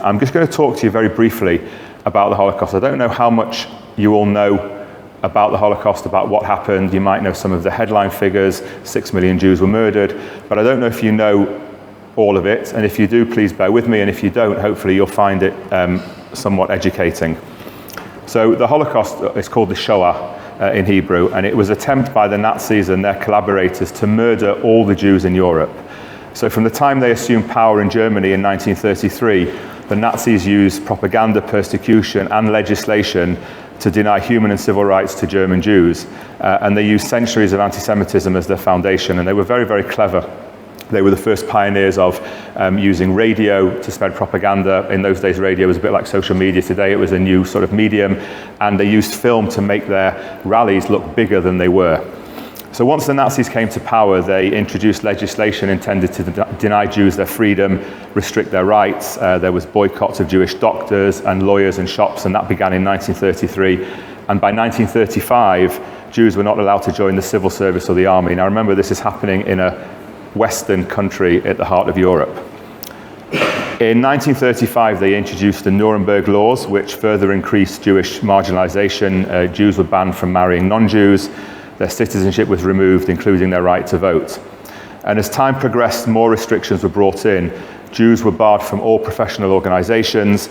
I'm just going to talk to you very briefly about the Holocaust. I don't know how much you all know about the Holocaust, about what happened. You might know some of the headline figures, 6 million Jews were murdered, but I don't know if you know all of it, and if you do, please bear with me, and if you don't, hopefully you'll find it somewhat educating. So the Holocaust is called the Shoah in Hebrew, and it was an attempt by the Nazis and their collaborators to murder all the Jews in Europe. So from the time they assumed power in Germany in 1933, the Nazis used propaganda, persecution, and legislation to deny human and civil rights to German Jews. And they used centuries of antisemitism as their foundation, and they were very, very clever. They were the first pioneers of using radio to spread propaganda. In those days, radio was a bit like social media. Today, it was a new sort of medium, and they used film to make their rallies look bigger than they were. So once the Nazis came to power, they introduced legislation intended to deny Jews their freedom, restrict their rights. There was boycotts of Jewish doctors and lawyers and shops, and that began in 1933. And by 1935, Jews were not allowed to join the civil service or the army. Now remember, this is happening in a Western country at the heart of Europe. In 1935, they introduced the Nuremberg laws, which further increased Jewish marginalization. Jews were banned from marrying non-Jews. Their citizenship was removed, including their right to vote. And as time progressed, more restrictions were brought in. Jews were barred from all professional organizations.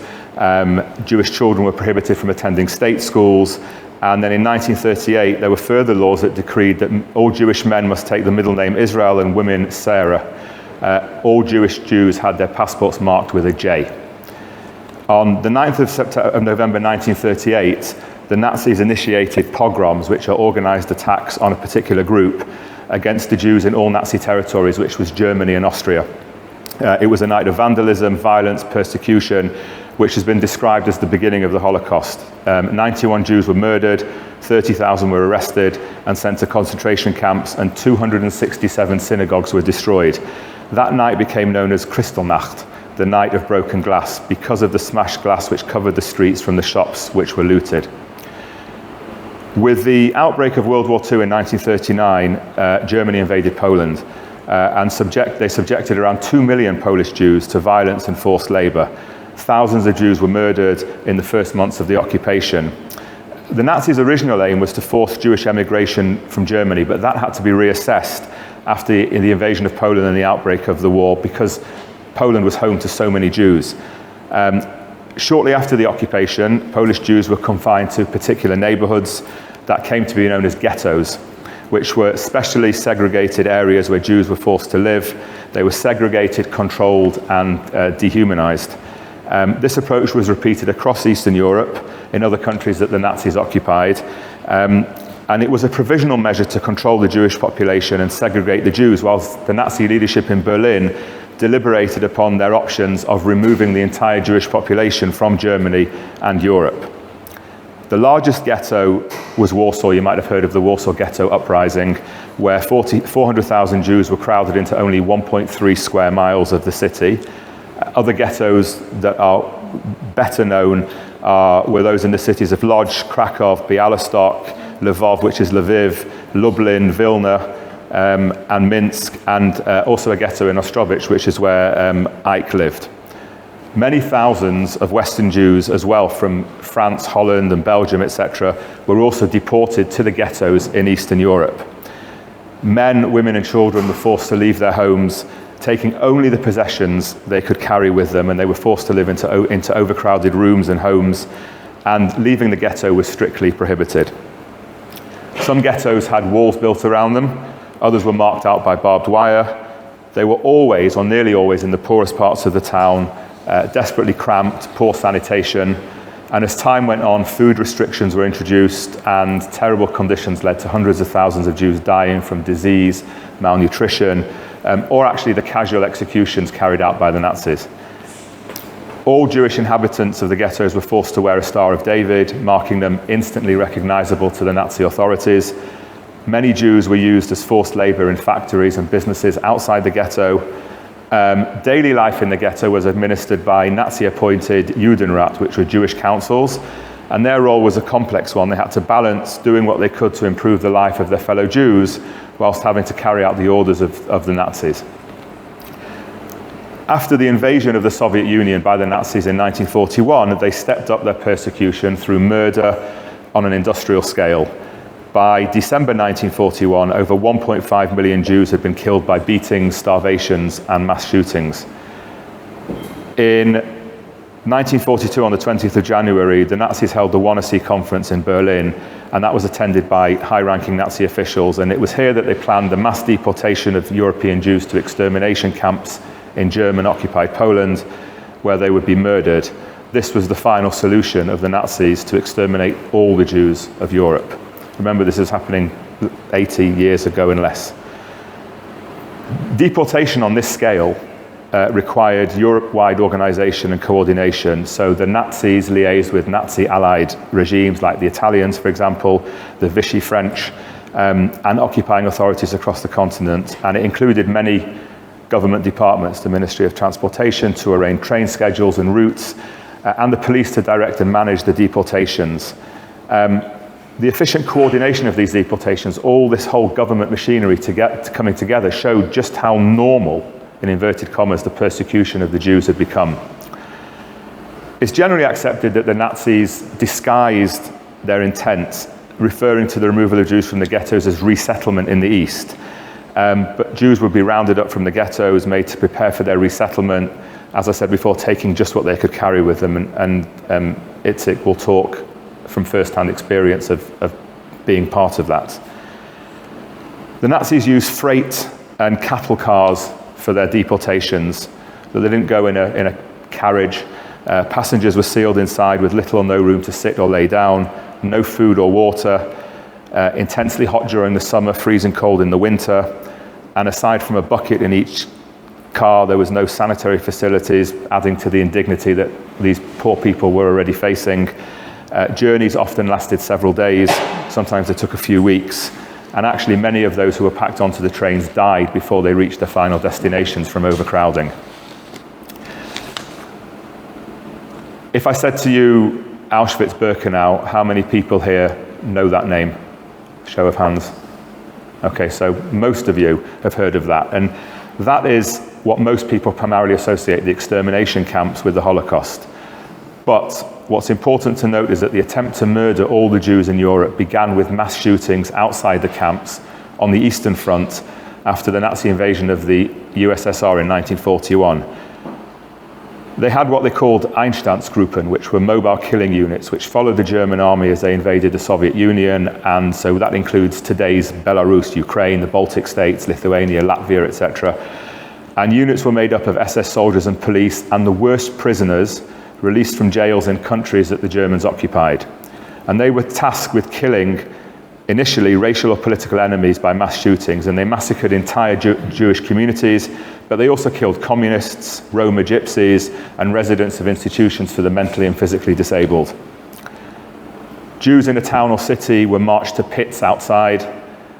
Jewish children were prohibited from attending state schools. And then in 1938, there were further laws that decreed that all Jewish men must take the middle name Israel and women Sarah. All Jewish Jews had their passports marked with a J. On the 9th of November 1938, the Nazis initiated pogroms, which are organized attacks on a particular group against the Jews in all Nazi territories, which was Germany and Austria. It was a night of vandalism, violence, persecution, which has been described as the beginning of the Holocaust. 91 Jews were murdered, 30,000 were arrested and sent to concentration camps, and 267 synagogues were destroyed. That night became known as Kristallnacht, the night of broken glass, because of the smashed glass which covered the streets from the shops which were looted. With the outbreak of World War II in 1939, Germany invaded Poland, and they subjected around 2 million Polish Jews to violence and forced labor. Thousands of Jews were murdered in the first months of the occupation. The Nazis' original aim was to force Jewish emigration from Germany, but that had to be reassessed after the invasion of Poland and the outbreak of the war, because Poland was home to so many Jews. Shortly after the occupation, Polish Jews were confined to particular neighborhoods that came to be known as ghettos, which were specially segregated areas where Jews were forced to live. They were segregated, controlled, and dehumanized. This approach was repeated across Eastern Europe in other countries that the Nazis occupied. And it was a provisional measure to control the Jewish population and segregate the Jews, whilst the Nazi leadership in Berlin deliberated upon their options of removing the entire Jewish population from Germany and Europe. The largest ghetto was Warsaw. You might have heard of the Warsaw Ghetto Uprising, where 400,000 Jews were crowded into only 1.3 square miles of the city. Other ghettos that are better known were those in the cities of Lodz, Krakow, Białystok, Lvov, which is Lviv, Lublin, Vilna, and Minsk, and also a ghetto in Ostrowicz, which is where Ike lived. Many thousands of Western Jews as well from France, Holland, and Belgium, etc., were also deported to the ghettos in Eastern Europe. Men, women, and children were forced to leave their homes, taking only the possessions they could carry with them, and they were forced to live into overcrowded rooms and homes, and leaving the ghetto was strictly prohibited. Some ghettos had walls built around them. Others were marked out by barbed wire. They were always, or nearly always, in the poorest parts of the town, desperately cramped, poor sanitation. And as time went on, food restrictions were introduced, and terrible conditions led to hundreds of thousands of Jews dying from disease, malnutrition, or actually the casual executions carried out by the Nazis. All Jewish inhabitants of the ghettos were forced to wear a Star of David, marking them instantly recognizable to the Nazi authorities. Many Jews were used as forced labor in factories and businesses outside the ghetto. Daily life in the ghetto was administered by Nazi-appointed Judenrat, which were Jewish councils, and their role was a complex one. They had to balance doing what they could to improve the life of their fellow Jews whilst having to carry out the orders of the Nazis. After the invasion of the Soviet Union by the Nazis in 1941, they stepped up their persecution through murder on an industrial scale. By December 1941, over 1.5 million Jews had been killed by beatings, starvations, and mass shootings. In 1942, on the 20th of January, the Nazis held the Wannsee Conference in Berlin, and that was attended by high-ranking Nazi officials, and it was here that they planned the mass deportation of European Jews to extermination camps in German-occupied Poland, where they would be murdered. This was the final solution of the Nazis to exterminate all the Jews of Europe. Remember, this is happening 80 years ago and less. Deportation on this scale required Europe-wide organization and coordination. So the Nazis liaised with Nazi-allied regimes like the Italians, for example, the Vichy French, and occupying authorities across the continent. And it included many government departments, the Ministry of Transportation to arrange train schedules and routes, and the police to direct and manage the deportations. The efficient coordination of these deportations, all this whole government machinery coming together, showed just how normal, in inverted commas, the persecution of the Jews had become. It's generally accepted that the Nazis disguised their intent, referring to the removal of Jews from the ghettos as resettlement in the East. But Jews would be rounded up from the ghettos, made to prepare for their resettlement, as I said before, taking just what they could carry with them. And Itzik will talk from first-hand experience of being part of that. The Nazis used freight and cattle cars for their deportations, but they didn't go in a carriage. Passengers were sealed inside with little or no room to sit or lay down, no food or water, intensely hot during the summer, freezing cold in the winter, and aside from a bucket in each car, there was no sanitary facilities, adding to the indignity that these poor people were already facing. Journeys often lasted several days, sometimes they took a few weeks, and actually many of those who were packed onto the trains died before they reached their final destinations from overcrowding. If I said to you Auschwitz-Birkenau, how many people here know that name? Show of hands. Okay, so most of you have heard of that, and that is what most people primarily associate the extermination camps with the Holocaust. But what's important to note is that the attempt to murder all the Jews in Europe began with mass shootings outside the camps on the Eastern Front after the Nazi invasion of the USSR in 1941. They had what they called Einsatzgruppen, which were mobile killing units, which followed the German army as they invaded the Soviet Union, and so that includes today's Belarus, Ukraine, the Baltic states, Lithuania, Latvia, etc. And units were made up of SS soldiers and police and the worst prisoners released from jails in countries that the Germans occupied. And they were tasked with killing initially racial or political enemies by mass shootings, and they massacred entire Jewish communities, but they also killed communists, Roma gypsies, and residents of institutions for the mentally and physically disabled. Jews in a town or city were marched to pits outside,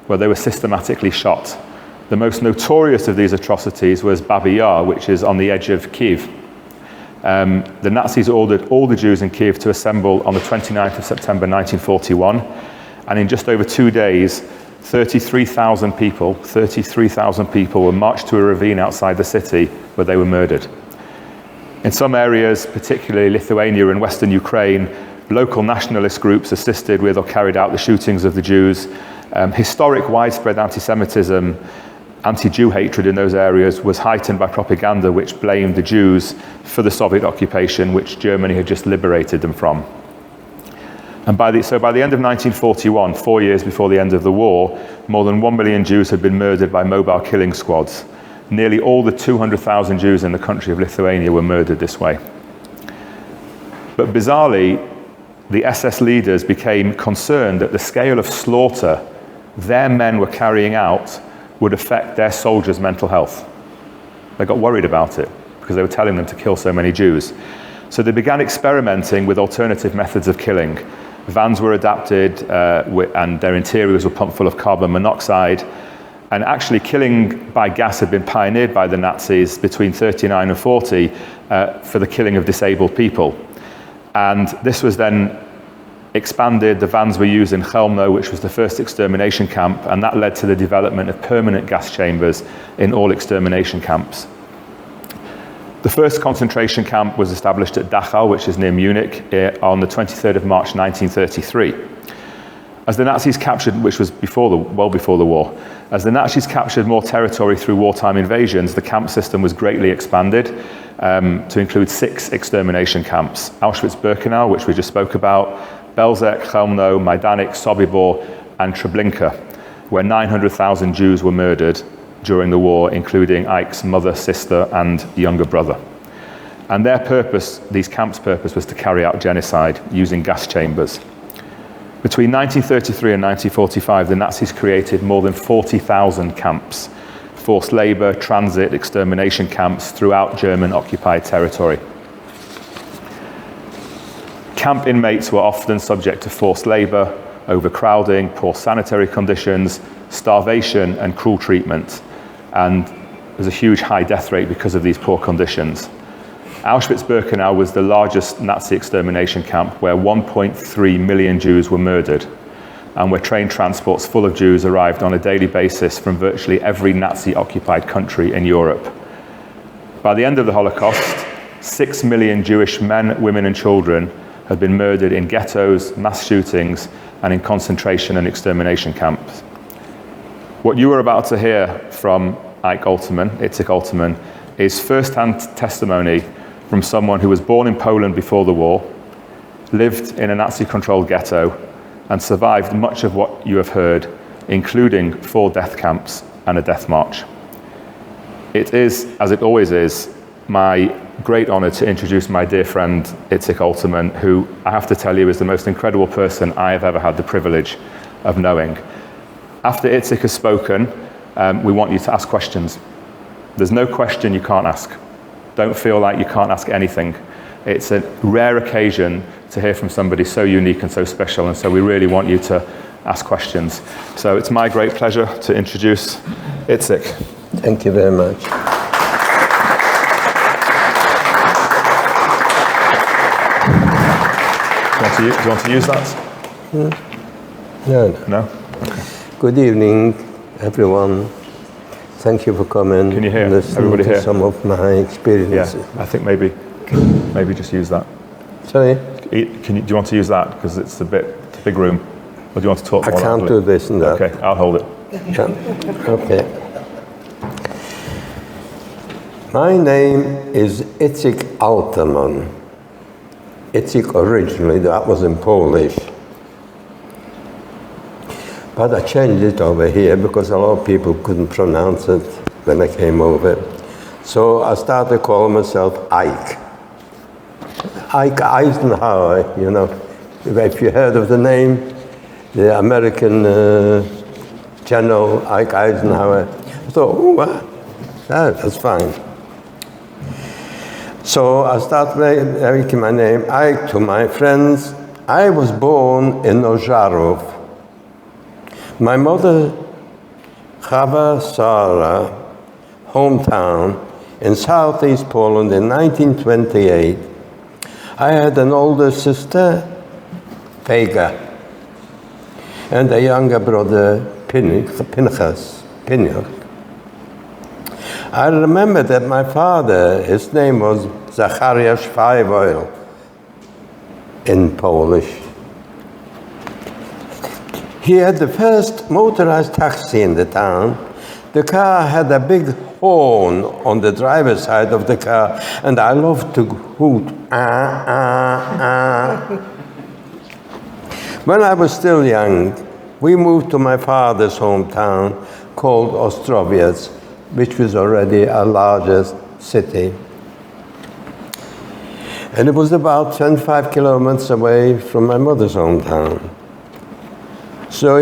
where they were systematically shot. The most notorious of these atrocities was Babi Yar, which is on the edge of Kiev. The Nazis ordered all the Jews in Kiev to assemble on the 29th of September 1941, and in just over 2 days, 33,000 people were marched to a ravine outside the city where they were murdered. In some areas, particularly Lithuania and Western Ukraine, local nationalist groups assisted with or carried out the shootings of the Jews. Historic widespread antisemitism, anti-Jew hatred in those areas was heightened by propaganda which blamed the Jews for the Soviet occupation, which Germany had just liberated them from. And by the end of 1941, 4 years before the end of the war, more than 1 million Jews had been murdered by mobile killing squads. Nearly all the 200,000 Jews in the country of Lithuania were murdered this way. But bizarrely, the SS leaders became concerned that the scale of slaughter their men were carrying out would affect their soldiers' mental health. They got worried about it because they were telling them to kill so many Jews. So they began experimenting with alternative methods of killing. Vans were adapted and their interiors were pumped full of carbon monoxide. And actually killing by gas had been pioneered by the Nazis between 1939 and 1940 for the killing of disabled people. And this was then expanded. The vans were used in Chelmno, which was the first extermination camp, and that led to the development of permanent gas chambers in all extermination camps. The first concentration camp was established at Dachau, which is near Munich, on the 23rd of March 1933. As the Nazis captured, which was well before the war, as the Nazis captured more territory through wartime invasions, the camp system was greatly expanded to include 6 extermination camps: Auschwitz-Birkenau, which we just spoke about, Belzec, Chelmno, Majdanek, Sobibor, and Treblinka, where 900,000 Jews were murdered during the war, including Ike's mother, sister, and younger brother. And their purpose, these camps' purpose, was to carry out genocide using gas chambers. Between 1933 and 1945, the Nazis created more than 40,000 camps, forced labor, transit, extermination camps throughout German-occupied territory. Camp inmates were often subject to forced labor, overcrowding, poor sanitary conditions, starvation, and cruel treatment. And there's a huge high death rate because of these poor conditions. Auschwitz-Birkenau was the largest Nazi extermination camp, where 1.3 million Jews were murdered, and where train transports full of Jews arrived on a daily basis from virtually every Nazi-occupied country in Europe. By the end of the Holocaust, 6 million Jewish men, women, and children had been murdered in ghettos, mass shootings, and in concentration and extermination camps. What you are about to hear from Ike Alterman, is first-hand testimony from someone who was born in Poland before the war, lived in a Nazi-controlled ghetto, and survived much of what you have heard, including 4 death camps and a death march. It is, as it always is, my great honor to introduce my dear friend Ike Alterman, who I have to tell you is the most incredible person I have ever had the privilege of knowing. After Ike has spoken, we want you to ask questions. There's no question you can't ask. Don't feel like you can't ask anything. It's a rare occasion to hear from somebody so unique and so special, and so we really want you to ask questions. So it's my great pleasure to introduce Ike. Thank you very much. Do you want to use that? No. No? Okay. Good evening, everyone. Thank you for coming. Can you hear everybody to here? Some of my experiences. Yeah, I think maybe just use that. Sorry? Do you want to use that? Because it's a big room. Or do you want to talk more? I can't do this and that. Okay, I'll hold it. Yeah. Okay. My name is Ike Alterman. Ike originally, that was in Polish. But I changed it over here because a lot of people couldn't pronounce it when I came over. So I started calling myself Ike. Ike Eisenhower, you know. If you heard of the name, the American general Ike Eisenhower. I thought, oh, wow, that's fine. So I started making my name Ike to my friends. I was born in Ożarów. My mother, Chava Sara, hometown in southeast Poland in 1928. I had an older sister, Vega, and a younger brother, Pinchas. I remember that my father, his name was Zacharias Szwajwoil in Polish. He had the first motorized taxi in the town. The car had a big horn on the driver's side of the car, and I loved to hoot, ah, ah, ah. When I was still young, we moved to my father's hometown called Ostrowiec, which was already a larger city. And it was about 25 kilometers away from my mother's hometown. So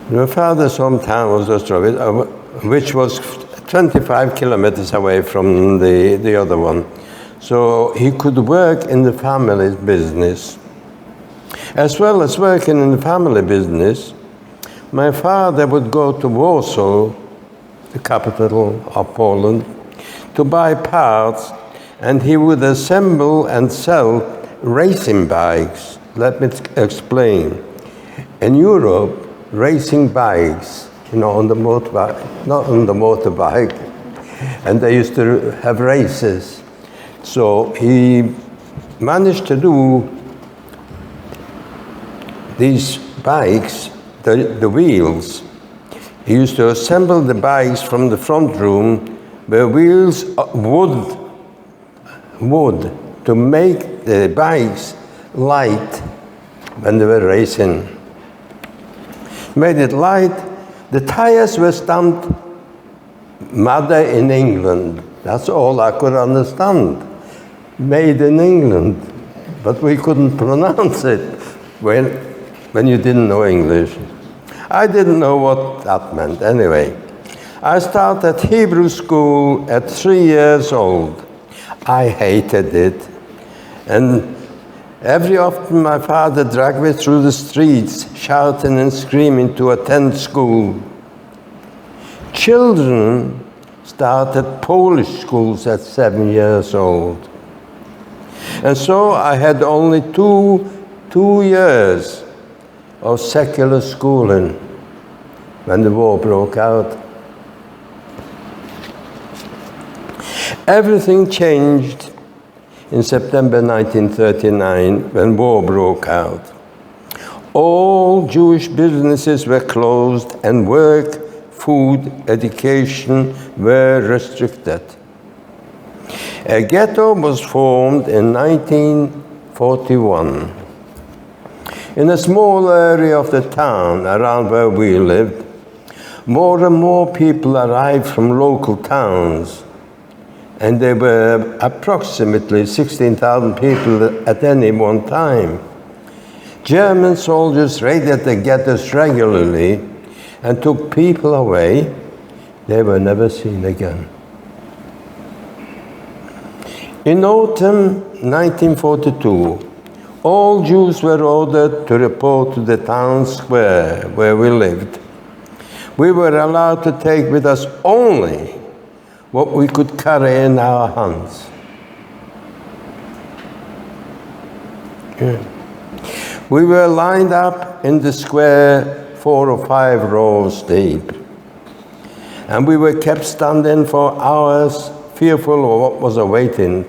my father's hometown was Ostrowiec, which was 25 kilometers away from the other one. So he could work in the family business. As well as working in the family business, my father would go to Warsaw, the capital of Poland, to buy parts, and he would assemble and sell racing bikes. Let me explain. In Europe, racing bikes, on the motorbike, not on the motorbike, And they used to have races. So he managed to do these bikes, the wheels. He used to assemble the bikes from the front room where wheels wood to make the bikes light when they were racing. Made it light. The tires were stamped "Mother in England." That's all I could understand. Made in England. But we couldn't pronounce it when you didn't know English. I didn't know what that meant anyway. I started Hebrew school at 3 years old. I hated it. And every often my father dragged me through the streets, shouting and screaming to attend school. Children started Polish schools at 7 years old. And so I had only two years of secular schooling when the war broke out. Everything changed in September 1939 when war broke out. All Jewish businesses were closed and work, food, education were restricted. A ghetto was formed in 1941. In a small area of the town around where we lived, more and more people arrived from local towns, and there were approximately 16,000 people at any one time. German soldiers raided the ghettos regularly and took people away. They were never seen again. In autumn 1942, all Jews were ordered to report to the town square where we lived. We were allowed to take with us only what we could carry in our hands. Yeah. We were lined up in the square 4 or 5 rows deep. And we were kept standing for hours, fearful of what was awaiting.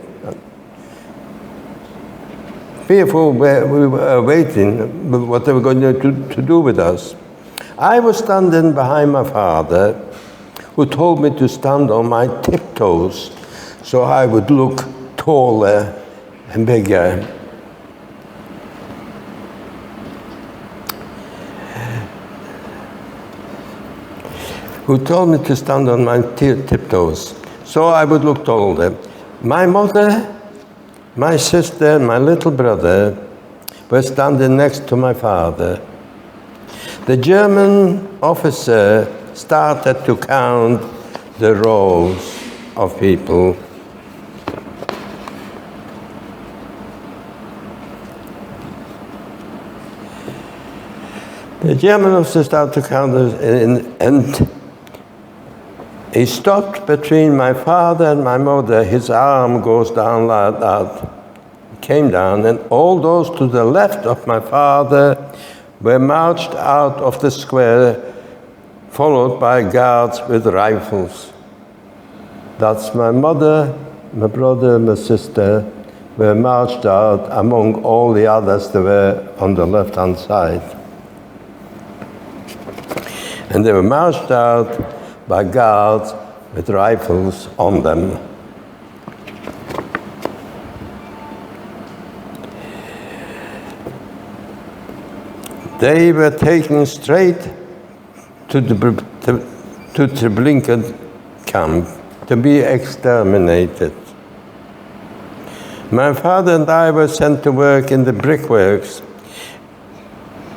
Fearful we were awaiting what they were going to do with us. I was standing behind my father, who told me to stand on my tiptoes so I would look taller and bigger. Who told me to stand on my tiptoes so I would look taller. My mother, my sister, and my little brother were standing next to my father. The German officer started to count the rows of people. The German officer started to count, and he stopped between my father and my mother. His arm goes down like that. He came down, and all those to the left of my father were marched out of the square, followed by guards with rifles. That's my mother, my brother, my sister were marched out among all the others that were on the left-hand side. And they were marched out by guards with rifles on them. They were taken straight to the Treblinka camp to be exterminated. My father and I were sent to work in the brickworks,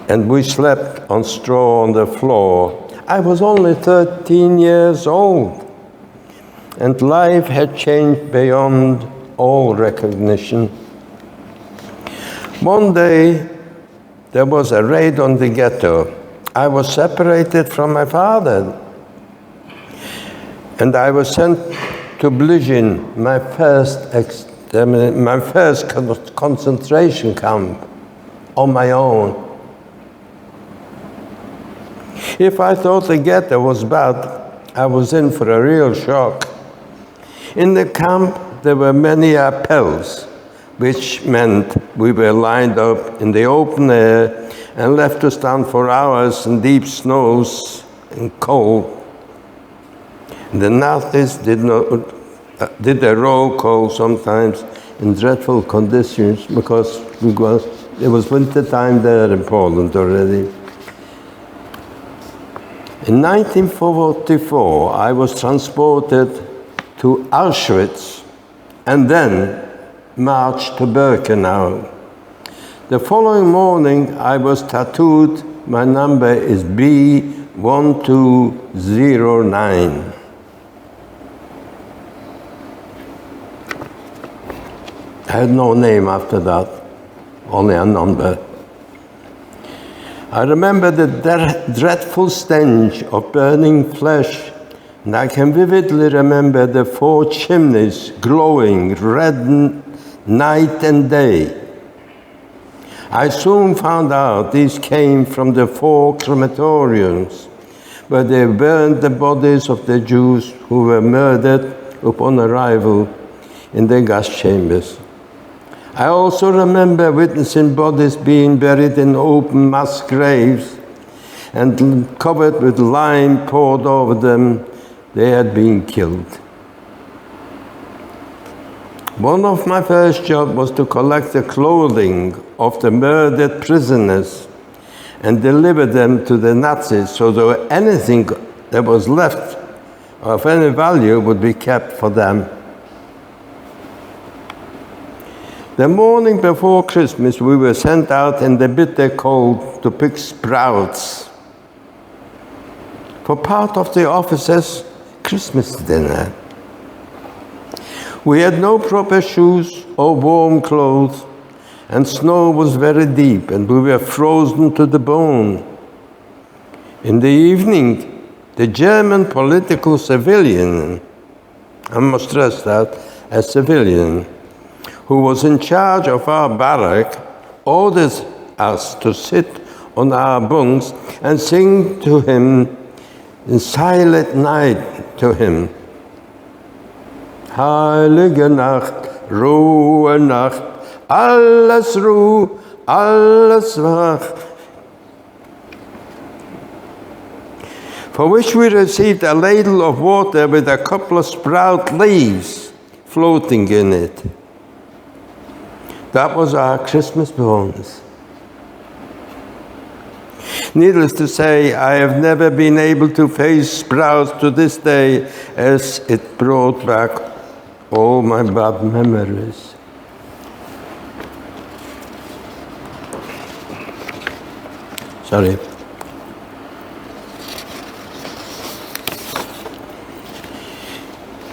and we slept on straw on the floor. I was only 13 years old, and life had changed beyond all recognition. One day, there was a raid on the ghetto. I was separated from my father, and I was sent to Blizhin, my first concentration camp, on my own. If I thought the ghetto was bad, I was in for a real shock. In the camp, there were many appels, which meant we were lined up in the open air and left to stand for hours in deep snows and cold. The Nazis did a roll call sometimes in dreadful conditions because it was winter time there in Poland already. In 1944, I was transported to Auschwitz and then marched to Birkenau. The following morning, I was tattooed. My number is B1209. I had no name after that, only a number. I remember the dreadful stench of burning flesh, and I can vividly remember the 4 chimneys glowing red night and day. I soon found out these came from the 4 crematoriums, where they burned the bodies of the Jews who were murdered upon arrival in the gas chambers. I also remember witnessing bodies being buried in open mass graves and covered with lime poured over them. They had been killed. One of my first jobs was to collect the clothing of the murdered prisoners and deliver them to the Nazis so that anything that was left of any value would be kept for them. The morning before Christmas, we were sent out in the bitter cold to pick sprouts for part of the officers' Christmas dinner. We had no proper shoes or warm clothes, and snow was very deep, and we were frozen to the bone. In the evening, the German political civilian, I must stress that, a civilian, who was in charge of our barrack, ordered us to sit on our bunks and sing to him in silent night to him. Heilige Nacht, Ruhe Nacht, alles Ruhe, alles wach. For which we received a ladle of water with a couple of sprout leaves floating in it. That was our Christmas bonus. Needless to say, I have never been able to face sprouts to this day, as it brought back all my bad memories. Sorry.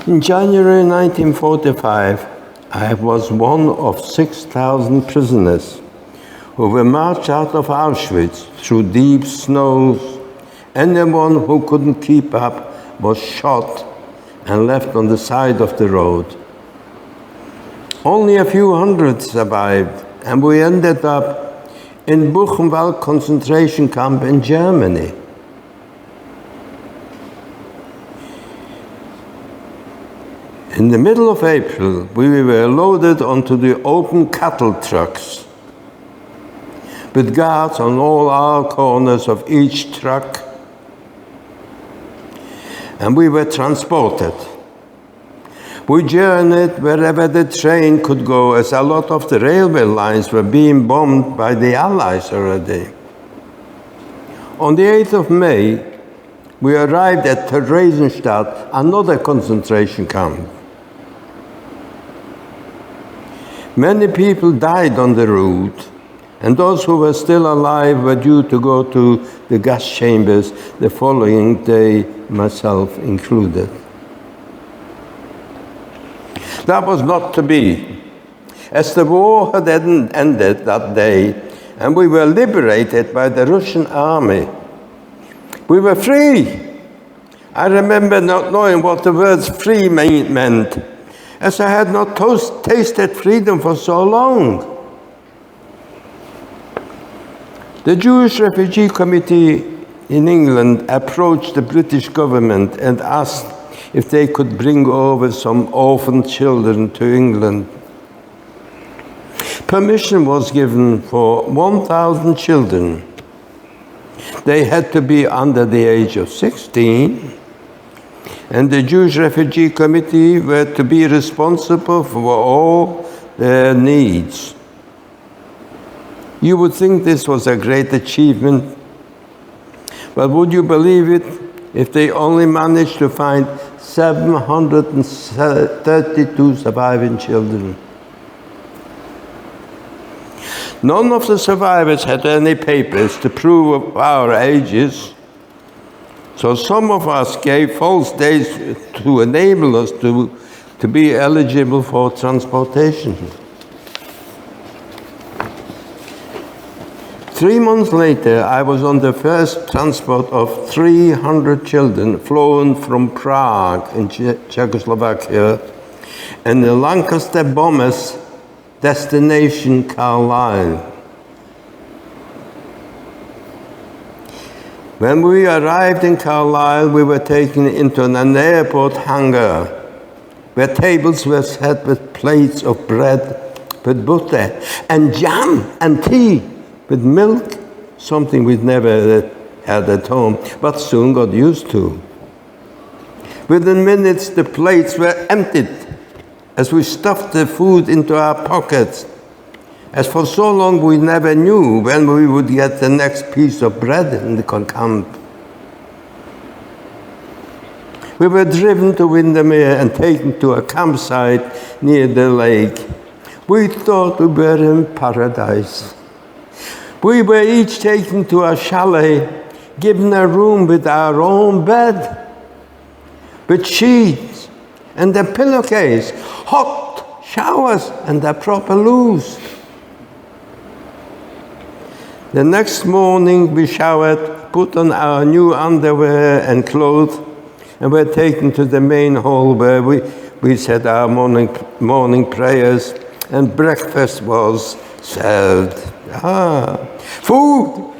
In January 1945, I was one of 6,000 prisoners who were marched out of Auschwitz through deep snows. Anyone who couldn't keep up was shot and left on the side of the road. Only a few hundred survived, and we ended up in Buchenwald concentration camp in Germany. In the middle of April, we were loaded onto the open cattle trucks with guards on all our corners of each truck, and we were transported. We journeyed wherever the train could go, as a lot of the railway lines were being bombed by the Allies already. On the 8th of May, we arrived at Theresienstadt, another concentration camp. Many people died on the route, and those who were still alive were due to go to the gas chambers the following day, myself included. That was not to be, as the war had ended that day, and we were liberated by the Russian army. We were free. I remember not knowing what the words free meant, as I had not tasted freedom for so long. The Jewish Refugee Committee in England approached the British government and asked if they could bring over some orphan children to England. Permission was given for 1,000 children. They had to be under the age of 16, and the Jewish Refugee Committee were to be responsible for all their needs. You would think this was a great achievement, but would you believe it if they only managed to find 732 surviving children? None of the survivors had any papers to prove our ages, so some of us gave false dates to enable us to be eligible for transportation. 3 months later, I was on the first transport of 300 children flown from Prague in Czechoslovakia, and the Lancaster bombers' destination Carlisle. When we arrived in Carlisle, we were taken into an airport hangar where tables were set with plates of bread with butter and jam and tea with milk, something we'd never had at home, but soon got used to. Within minutes, the plates were emptied as we stuffed the food into our pockets, as for so long we never knew when we would get the next piece of bread in the camp. We were driven to Windermere and taken to a campsite near the lake. We thought we were in paradise. We were each taken to a chalet, given a room with our own bed, with sheets and a pillowcase, hot showers and a proper loose. The next morning we showered, put on our new underwear and clothes, and were taken to the main hall where we said our morning prayers, and breakfast was served. Food,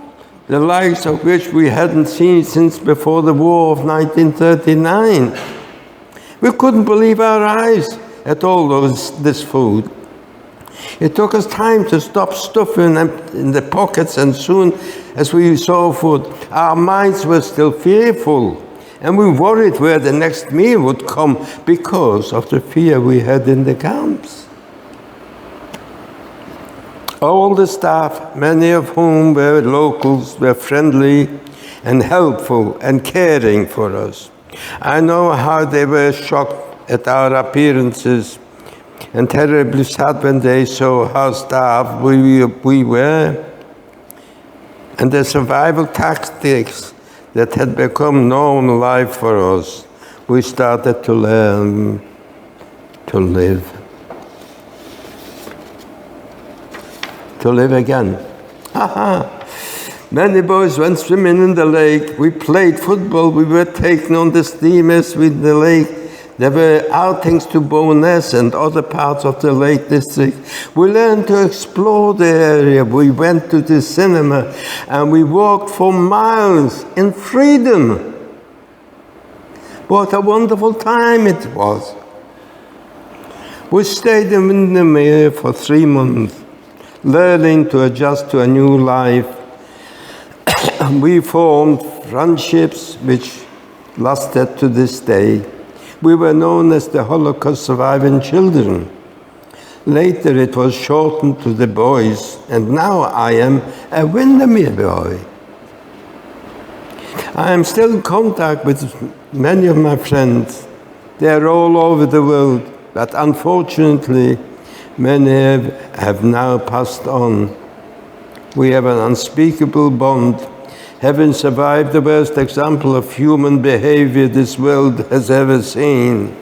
the likes of which we hadn't seen since before the war of 1939. We couldn't believe our eyes at all this food. It took us time to stop stuffing them in the pockets, and soon as we saw food, our minds were still fearful, and we worried where the next meal would come because of the fear we had in the camps. All the staff, many of whom were locals, were friendly and helpful and caring for us. I know how they were shocked at our appearances and terribly sad when they saw how starved we were, and the survival tactics that had become normal life for us. We started to learn to live. To live again. Many boys went swimming in the lake. We played football. We were taken on the steamers with the lake. There were outings to Bowness and other parts of the Lake District. We learned to explore the area. We went to the cinema and we walked for miles in freedom. What a wonderful time it was. We stayed in Windermere for 3 months, learning to adjust to a new life. We formed friendships which lasted to this day. We were known as the Holocaust surviving children. Later it was shortened to the boys, and now I am a Windermere boy. I am still in contact with many of my friends. They are all over the world, but unfortunately, many have now passed on. We have an unspeakable bond, having survived the worst example of human behavior this world has ever seen.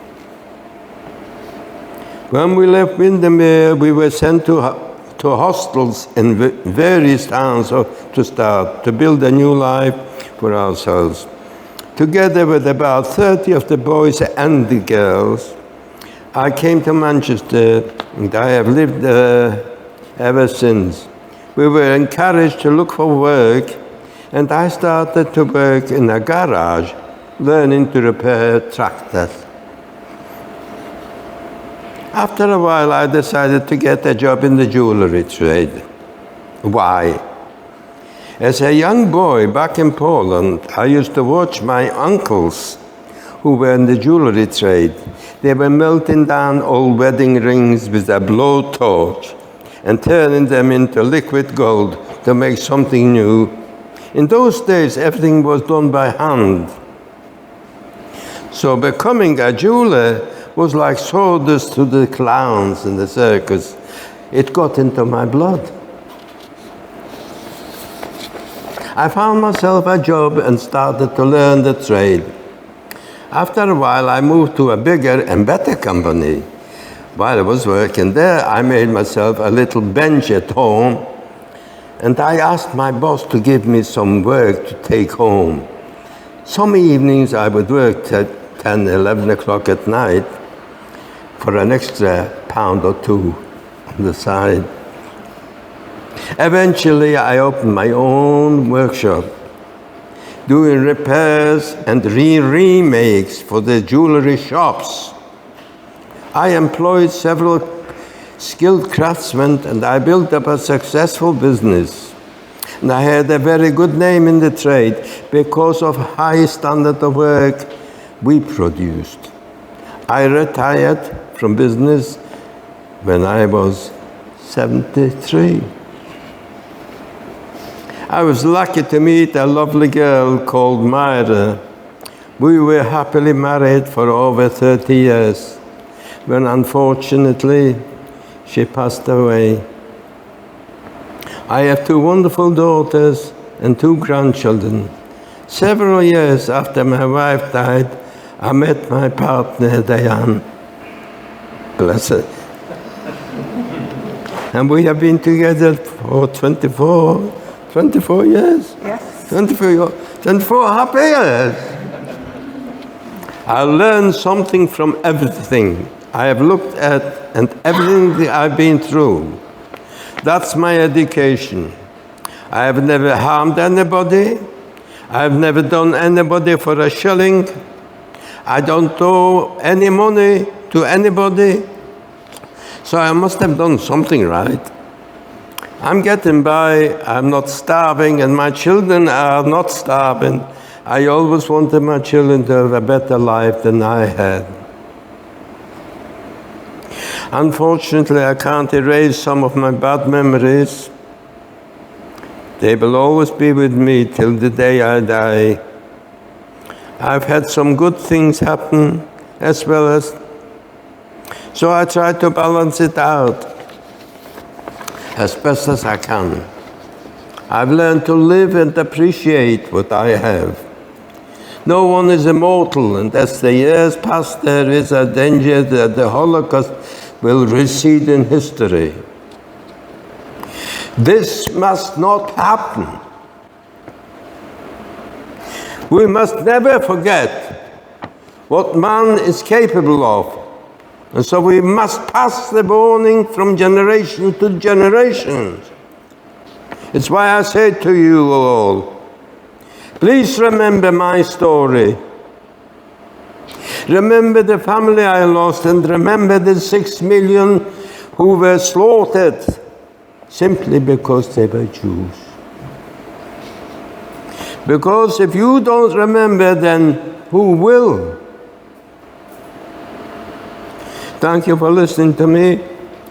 When we left Windermere, we were sent to hostels in various towns to start, to build a new life for ourselves. Together with about 30 of the boys and the girls, I came to Manchester, and I have lived there ever since. We were encouraged to look for work, and I started to work in a garage learning to repair tractors. After a while, I decided to get a job in the jewelry trade. Why? As a young boy back in Poland, I used to watch my uncles who were in the jewelry trade. They were melting down old wedding rings with a blowtorch and turning them into liquid gold to make something new. In those days, everything was done by hand. So becoming a jeweler was like sawdust to the clowns in the circus. It got into my blood. I found myself a job and started to learn the trade. After a while, I moved to a bigger and better company. While I was working there, I made myself a little bench at home, and I asked my boss to give me some work to take home. Some evenings I would work at 10, 11 o'clock at night for an extra pound or two on the side. Eventually, I opened my own workshop, doing repairs and remakes for the jewelry shops. I employed several skilled craftsmen, and I built up a successful business. And I had a very good name in the trade because of high standard of work we produced. I retired from business when I was 73. I was lucky to meet a lovely girl called Myra. We were happily married for over 30 years, when unfortunately she passed away. I have 2 wonderful daughters and 2 grandchildren. Several years after my wife died, I met my partner, Diane. Bless her. And we have been together for 24 years? Yes. 24 happy years. I learned something from everything I have looked at and everything that I've been through. That's my education. I have never harmed anybody. I have never done anybody for a shilling. I don't owe any money to anybody. So I must have done something right. I'm getting by, I'm not starving, and my children are not starving. I always wanted my children to have a better life than I had. Unfortunately, I can't erase some of my bad memories. They will always be with me till the day I die. I've had some good things happen as well as, so I try to balance it out as best as I can. I've learned to live and appreciate what I have. No one is immortal, and as the years pass, there is a danger that the Holocaust will recede in history. This must not happen. We must never forget what man is capable of. And so we must pass the warning from generation to generation. It's why I say to you all, please remember my story. Remember the family I lost, and remember the 6 million who were slaughtered simply because they were Jews. Because if you don't remember, then who will? Thank you for listening to me.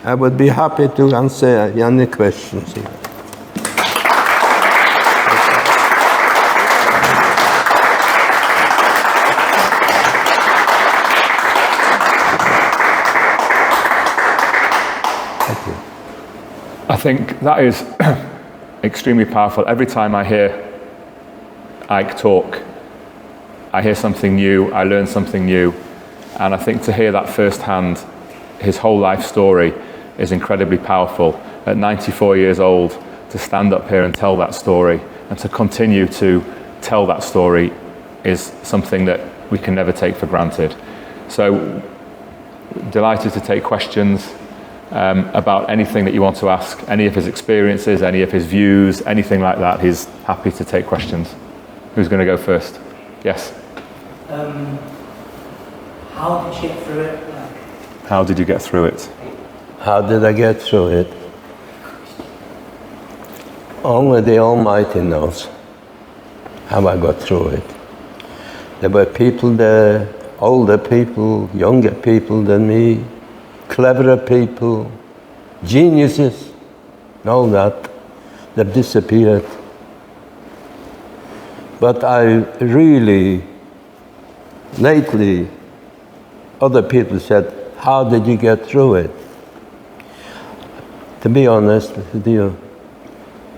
I would be happy to answer any questions here. I think that is extremely powerful. Every time I hear Ike talk, I hear something new, I learn something new. And I think to hear that firsthand, his whole life story is incredibly powerful. At 94 years old, to stand up here and tell that story, and to continue to tell that story, is something that we can never take for granted. So, delighted to take questions about anything that you want to ask, any of his experiences, any of his views, anything like that. He's happy to take questions. Who's going to go first? Yes. How did you get through it? How did you get through it? How did I get through it? Only the Almighty knows how I got through it. There were people there, older people, younger people than me, cleverer people, geniuses, and all that disappeared. But I really, lately, other people said, how did you get through it? To be honest with you,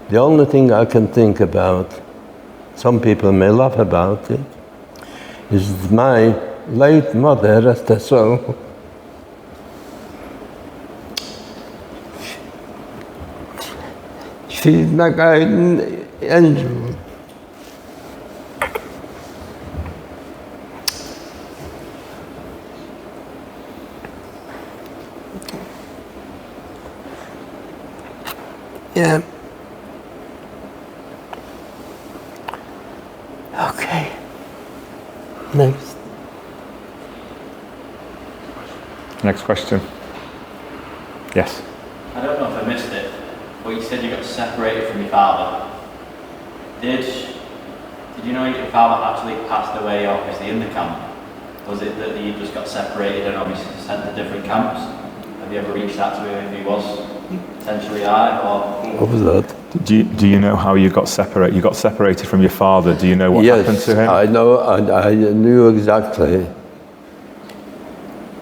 the only thing I can think about, some people may laugh about it, is my late mother, rest her soul. She's like an angel. Yeah. Okay. Next. Next question. Yes. I don't know if I missed it, but you said you got separated from your father. Did you know your father actually passed away obviously in the camp? Was it that you just got separated and obviously sent to different camps? Have you ever reached out to him if he was potentially alive, or? What was that? Do you know how you got separated? You got separated from your father. Do you know what happened to him? I know. I knew exactly.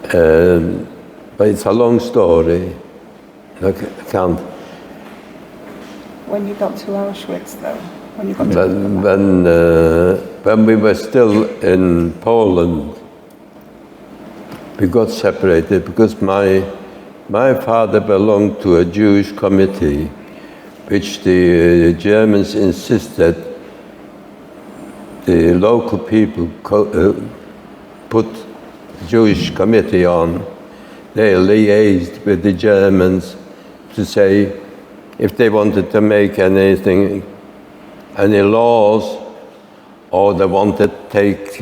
But it's a long story. I can't. When you got to Auschwitz, though? When you got to when we were still in Poland, we got separated because my father belonged to a Jewish committee, which the Germans insisted the local people put Jewish committee on. They liaised with the Germans to say if they wanted to make any laws, or they wanted to take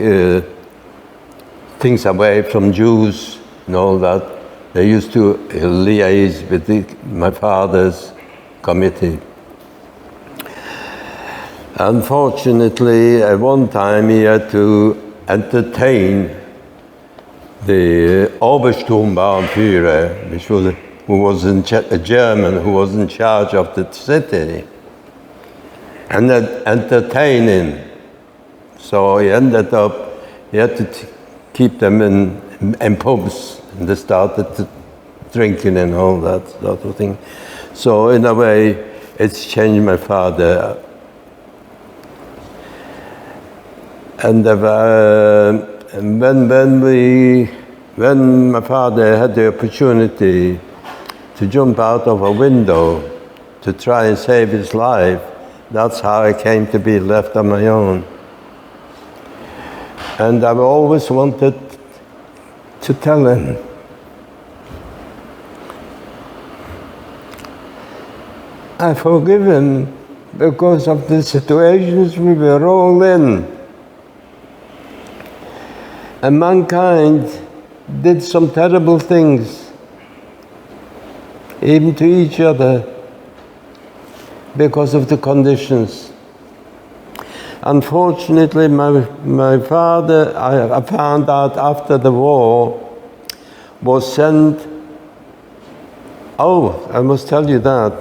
things away from Jews and all that, they used to liaise with my father's committee. Unfortunately, at one time he had to entertain the Obersturmbannführer, who was a German, who was in charge of the city, and entertain him. So he ended up, he had to keep them in pubs, and they started drinking and all that sort of thing. So in a way, it's changed my father. And when my father had the opportunity to jump out of a window to try and save his life, that's how I came to be left on my own. And I've always wanted to tell him. I forgive him because of the situations we were all in. And mankind did some terrible things, even to each other, because of the conditions. Unfortunately, my father, I found out after the war, was sent. Oh, I must tell you that.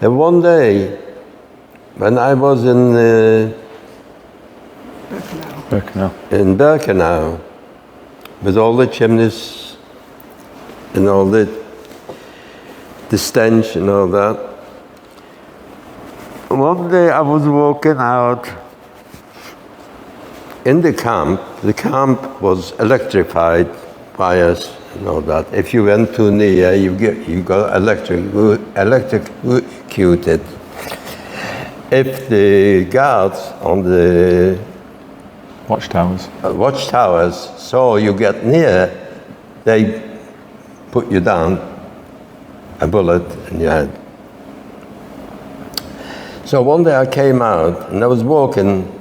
And one day, when I was in Birkenau, with all the chimneys and all the stench and all that, one day I was walking out in the camp. The camp was electrified, wires and all that. If you went too near, you got electrocuted. If the guards on the watchtowers saw you get near, they put you down, a bullet in your head. So one day I came out and I was walking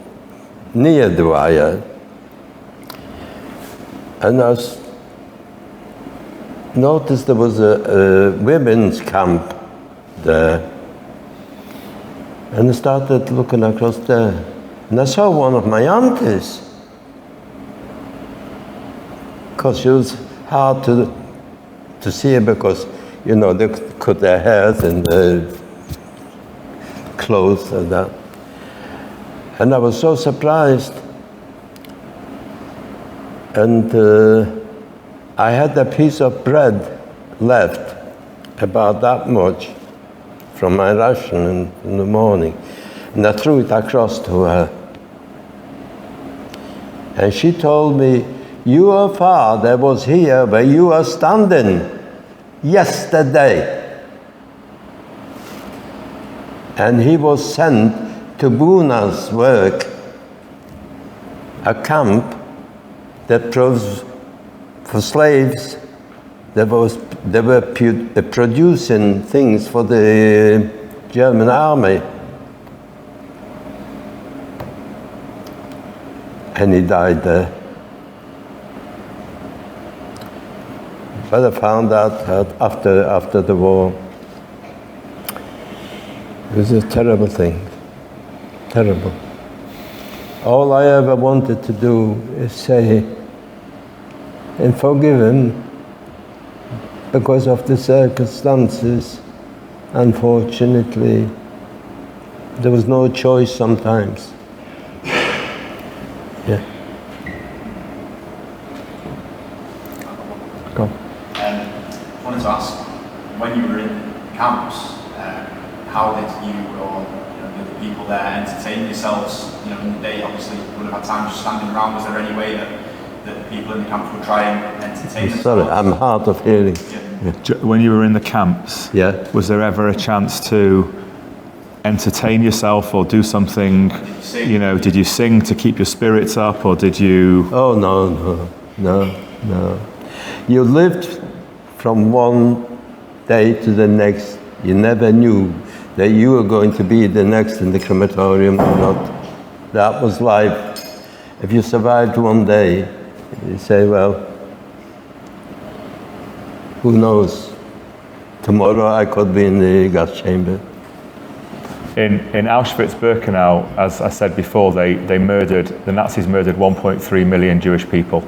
near the wire, and I noticed there was a women's camp there, and I started looking across there, and I saw one of my aunties, because she was hard to see her because, you know, they cut their hair and their clothes and that. And I was so surprised. And I had a piece of bread left, about that much, from my ration in the morning. And I threw it across to her. And she told me, "Your father was here where you are standing yesterday. And he was sent to Buna's work, a camp that was for slaves. They were producing things for the German army." And he died there. But I found out after the war. It was a terrible thing. Terrible. All I ever wanted to do is say and forgive him because of the circumstances. Unfortunately, there was no choice sometimes. Yeah. Go. I wanted to ask, when you were in camps, how did you or the people there entertain yourselves? In the day, obviously, you wouldn't have had time just standing around. Was there any way that people in the camps would try and entertain themselves? Sorry, I'm hard of hearing. Yeah. When you were in the camps, Yeah. was there ever a chance to entertain yourself or do something? Did you sing to keep your spirits up, or did you? Oh, no. You lived from one day to the next. You never knew that you were going to be the next in the crematorium or not. That was life. If you survived one day, you say, well, who knows? Tomorrow I could be in the gas chamber. In Auschwitz-Birkenau, as I said before, the Nazis murdered 1.3 million Jewish people.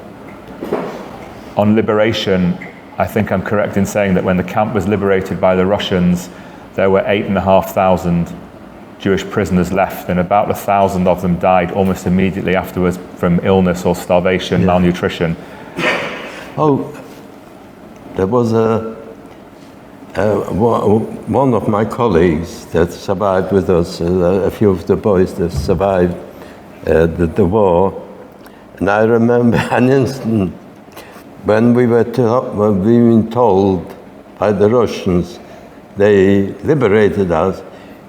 On liberation, I think I'm correct in saying that when the camp was liberated by the Russians, there were 8,500 Jewish prisoners left, and about 1,000 of them died almost immediately afterwards from illness or starvation, malnutrition. Oh, there was one of my colleagues that survived with us, a few of the boys that survived the war, and I remember an instant when we were being told by the Russians, they liberated us,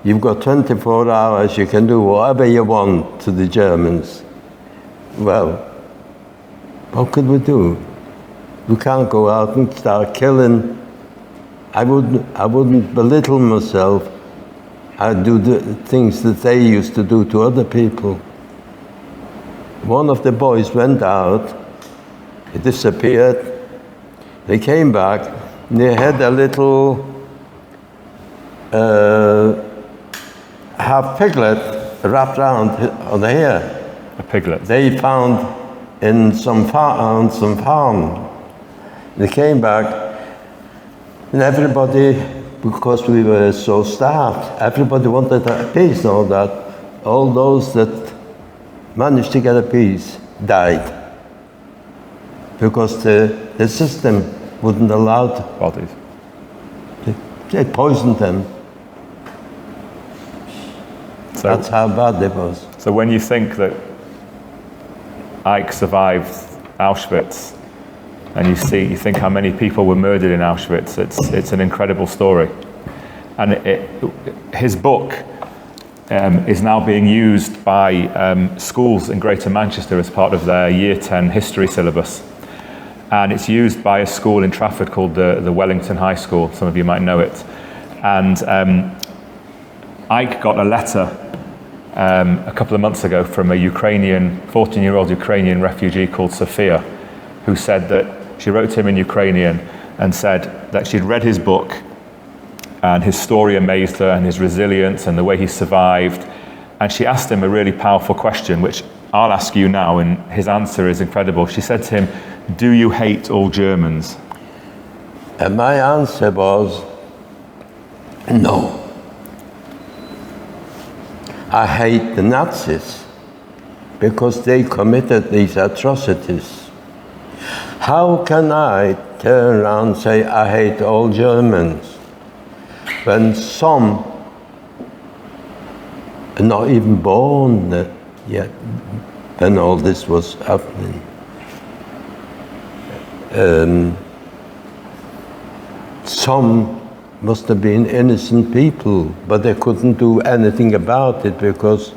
you've got 24 hours, you can do whatever you want to the Germans. Well, what could we do? We can't go out and start killing. I wouldn't belittle myself. I'd do the things that they used to do to other people. One of the boys went out, he disappeared. They came back, and they had a little half piglet wrapped around on the hair. A piglet. They found in some farm. They came back, and everybody, because we were so starved, everybody wanted a piece of that. All those that managed to get a piece died, because the system wouldn't allow Bodies. They poisoned them. So, that's how bad it was. So when you think that Ike survived Auschwitz, and you think how many people were murdered in Auschwitz, it's an incredible story. And his book is now being used by schools in Greater Manchester as part of their Year 10 history syllabus. And it's used by a school in Trafford called the Wellington High School. Some of you might know it. And Ike got a letter a couple of months ago from a 14-year-old Ukrainian refugee called Sophia, who said that she wrote to him in Ukrainian and said that she'd read his book and his story amazed her and his resilience and the way he survived. And she asked him a really powerful question, which I'll ask you now, and his answer is incredible. She said to him, "Do you hate all Germans?" And my answer was, no. I hate the Nazis because they committed these atrocities. How can I turn around and say I hate all Germans when some are not even born yet when all this was happening? Some must have been innocent people, but they couldn't do anything about it, because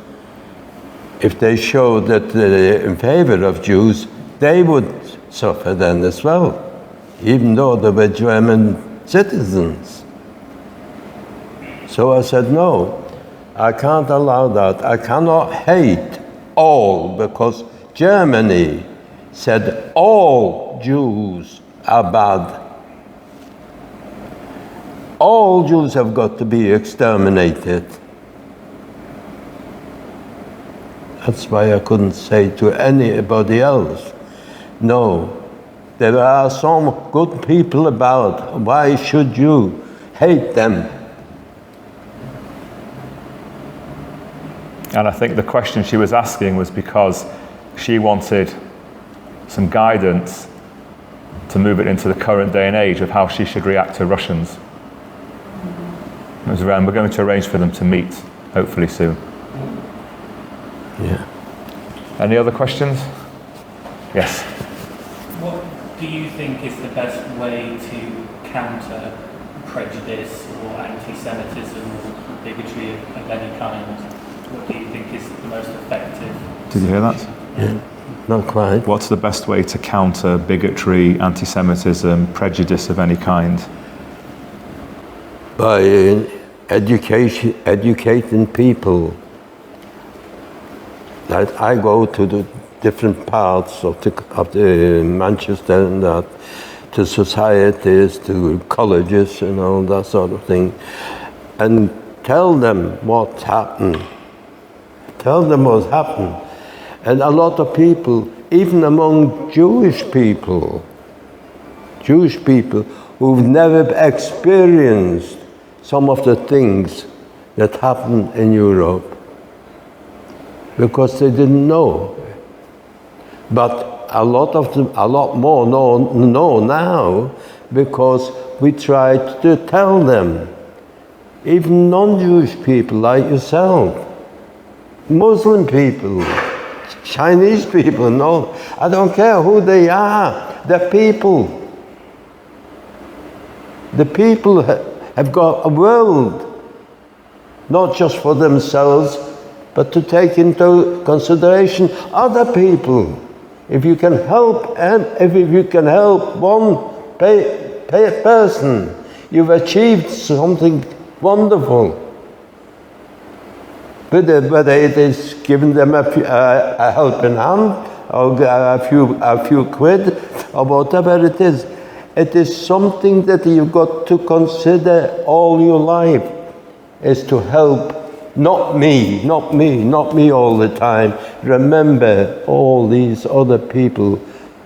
if they showed that they're in favor of Jews, they would suffer then as well, even though they were German citizens. So I said, no, I can't allow that. I cannot hate all, because Germany said all Jews are bad. All Jews have got to be exterminated. That's why I couldn't say to anybody else, no, there are some good people about, why should you hate them? And I think the question she was asking was because she wanted some guidance to move it into the current day and age of how she should react to Russians. It was around, we're going to arrange for them to meet, hopefully soon. Yeah. Any other questions? Yes. What do you think is the best way to counter prejudice or anti-Semitism or bigotry of any kind? What do you think is the most effective? Did you hear that? Yeah. Not quite. What's the best way to counter bigotry, anti-Semitism, prejudice of any kind? By educating people. That I go to the different parts of the Manchester and that, to societies, to colleges and all that sort of thing, and tell them what happened. Tell them what happened. And a lot of people, even among Jewish people who've never experienced some of the things that happened in Europe, because they didn't know. But a lot more know now, because we tried to tell them. Even non-Jewish people like yourself, Muslim people, Chinese people, no, I don't care who they are, they're people. The people have got a world, not just for themselves, but to take into consideration other people. If you can help, and if you can help one person, you've achieved something wonderful. Whether it is giving them a helping hand, or a few quid, or whatever it is something that you've got to consider all your life, is to help. Not me all the time. Remember all these other people.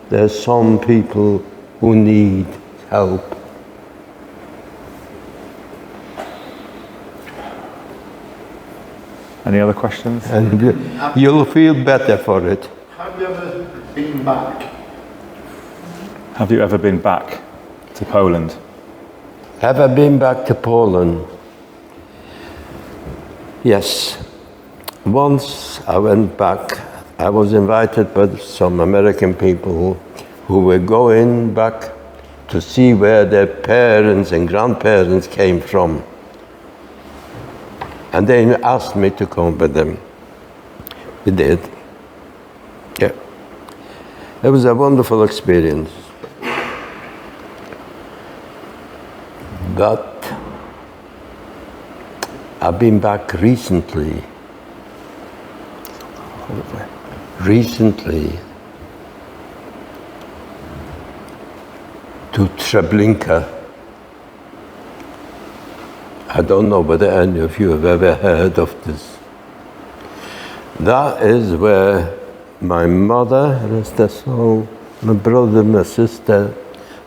There's some people who need help. Any other questions? And you'll feel better for it. Have you ever been back? Have you ever been back to Poland? Have I been back to Poland? Yes. Once I went back. I was invited by some American people who were going back to see where their parents and grandparents came from. And they asked me to come with them. We did. Yeah. It was a wonderful experience. But I've been back recently to Treblinka. I don't know whether any of you have ever heard of this. That is where my mother, rest her soul, my brother, my sister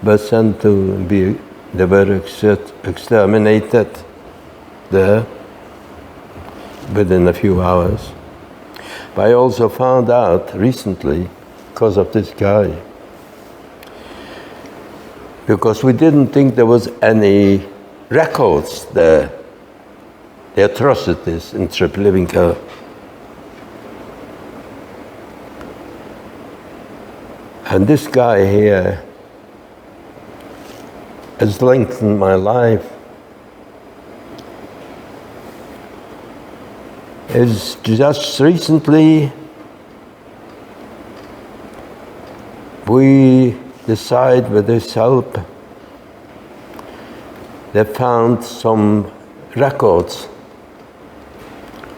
were sent to be, they were exterminated there within a few hours. But I also found out recently, because of this guy, because we didn't think there was any records there, the atrocities in Treblinka. And this guy here has lengthened my life. It's just recently we decide with his help, they found some records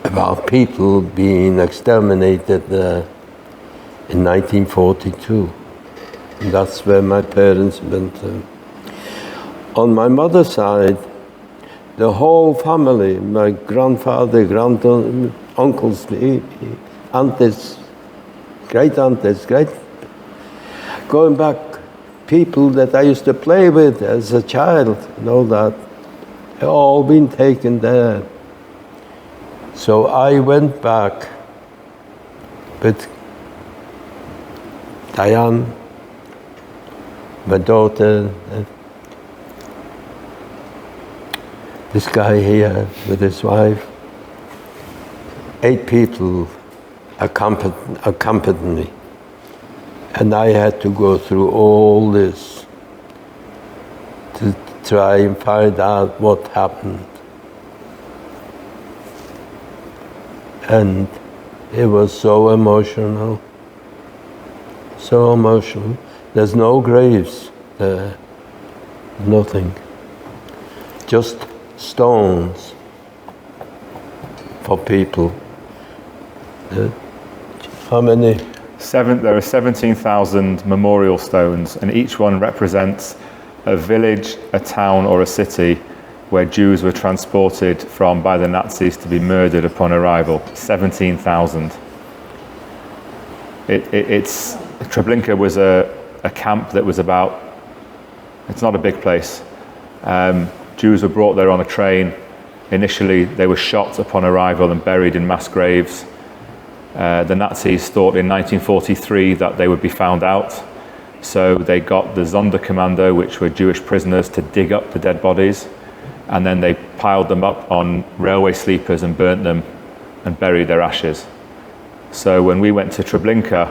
about people being exterminated in 1942. And that's where my parents went to. On my mother's side, the whole family, my grandfather, uncles, aunties, great-aunties, going back, people that I used to play with as a child, know that, they've all been taken there. So I went back with Diane, my daughter, this guy here with his wife. 8 people accompanied me. And I had to go through all this to try and find out what happened. And it was so emotional. So emotional. There's no graves there, nothing. Just stones for people. How many? There are 17,000 memorial stones, and each one represents a village, a town, or a city where Jews were transported from by the Nazis to be murdered upon arrival. 17,000. Treblinka was a camp that was about, it's not a big place. Jews were brought there on a train. Initially, they were shot upon arrival and buried in mass graves. The Nazis thought in 1943 that they would be found out. So they got the Sonderkommando, which were Jewish prisoners, to dig up the dead bodies. And then they piled them up on railway sleepers and burnt them and buried their ashes. So when we went to Treblinka,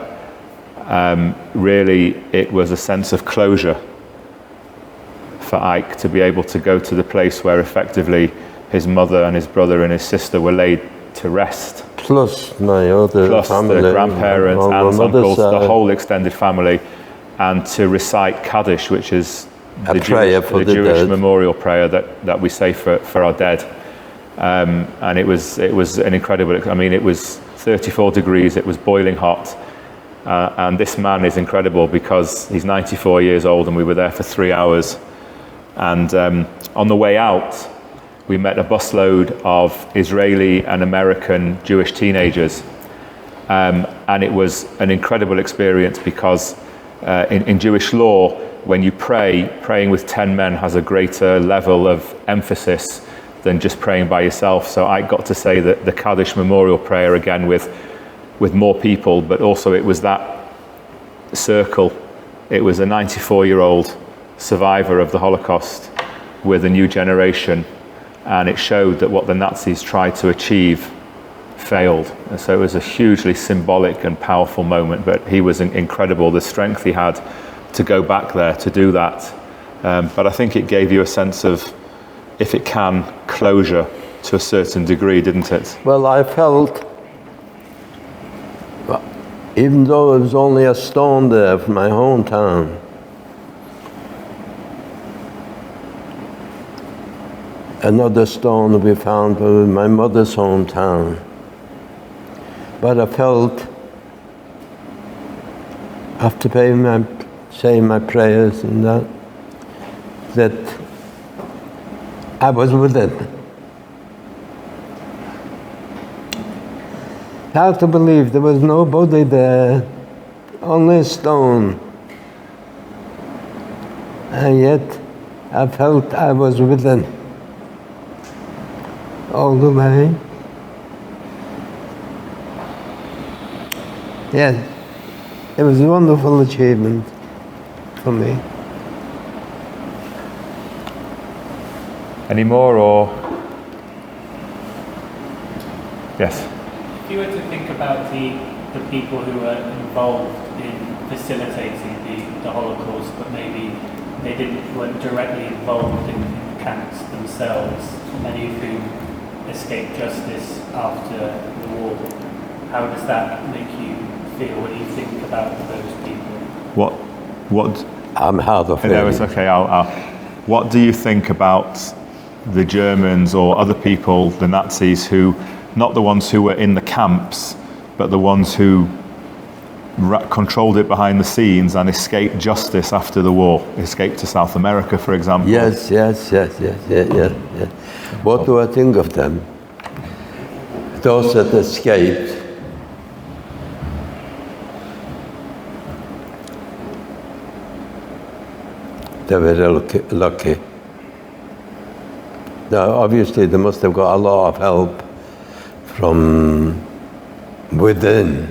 really it was a sense of closure for Ike to be able to go to the place where effectively his mother and his brother and his sister were laid to rest. Plus my other family. The grandparents, aunts, uncles, the whole extended family, and to recite Kaddish, which is the Jewish memorial prayer that we say for our dead. And it was an incredible, I mean, it was 34 degrees, it was boiling hot. And this man is incredible because he's 94 years old and we were there for 3 hours. And on the way out, we met a busload of Israeli and American Jewish teenagers. And it was an incredible experience because in Jewish law, when you pray, praying with 10 men has a greater level of emphasis than just praying by yourself. So I got to say that the Kaddish memorial prayer again with more people, but also it was that circle. It was a 94-year-old survivor of the Holocaust with a new generation, and it showed that what the Nazis tried to achieve failed. And so it was a hugely symbolic and powerful moment, but he was incredible, the strength he had to go back there to do that. But I think it gave you a sense of, if it can, closure to a certain degree, didn't it? Well, I felt, even though it was only a stone there from my hometown, another stone we found in my mother's hometown. But I felt, after saying my prayers and that I was with it. Hard to believe there was nobody there, only a stone. And yet I felt I was with it all the way. Yes, it was a wonderful achievement for me. Any more, or? Yes? If you were to think about the people who were involved in facilitating the Holocaust, but maybe weren't directly involved in the camps themselves, many of whom escaped justice after the war, how does that make you feel? What do you think about those people? What? I'm hard of No, it's okay. What do you think about the Germans or other people, the Nazis, who, not the ones who were in the camps, but the ones who controlled it behind the scenes and escaped justice after the war, escaped to South America, for example? Yes. What do I think of them? Those that escaped. They were lucky. Now, obviously, they must have got a lot of help from within.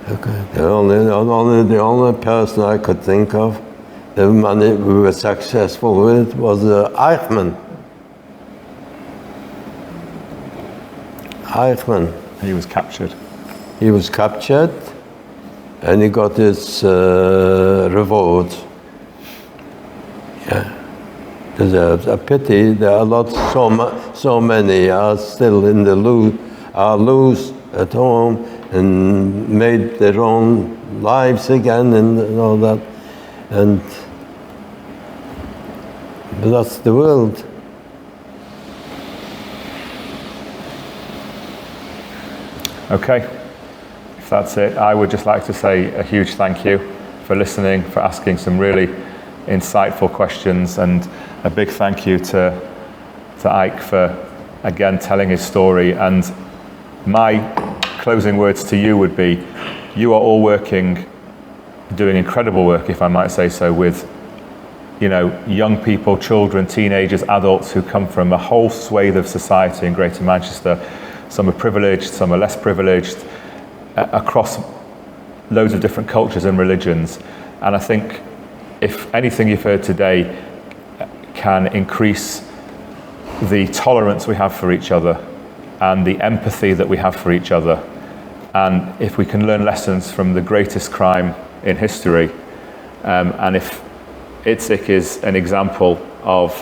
Okay. The only person I could think of, the man we were successful with, was Eichmann. He was captured. He was captured, and he got his reward. Yeah. There's a pity that so many are still in the loose at home and made their own lives again and all that. But that's the world. Okay, if that's it, I would just like to say a huge thank you for listening, for asking some really insightful questions, and a big thank you to Ike for, again, telling his story. And my closing words to you would be, you are all doing incredible work, if I might say so, with young people, children, teenagers, adults who come from a whole swathe of society in Greater Manchester. Some are privileged, some are less privileged, across loads of different cultures and religions. And I think if anything you've heard today can increase the tolerance we have for each other and the empathy that we have for each other, and if we can learn lessons from the greatest crime in history, and if Itzik is an example of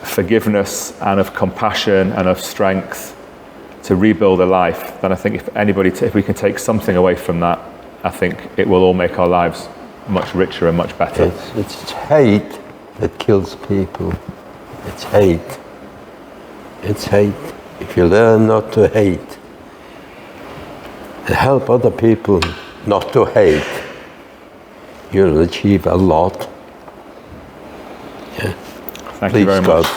forgiveness and of compassion and of strength to rebuild a life, then I think if we can take something away from that, I think it will all make our lives much richer and much better. It's hate that kills people. It's hate. It's hate. If you learn not to hate and help other people not to hate, you'll achieve a lot. Yeah. Thank you very much.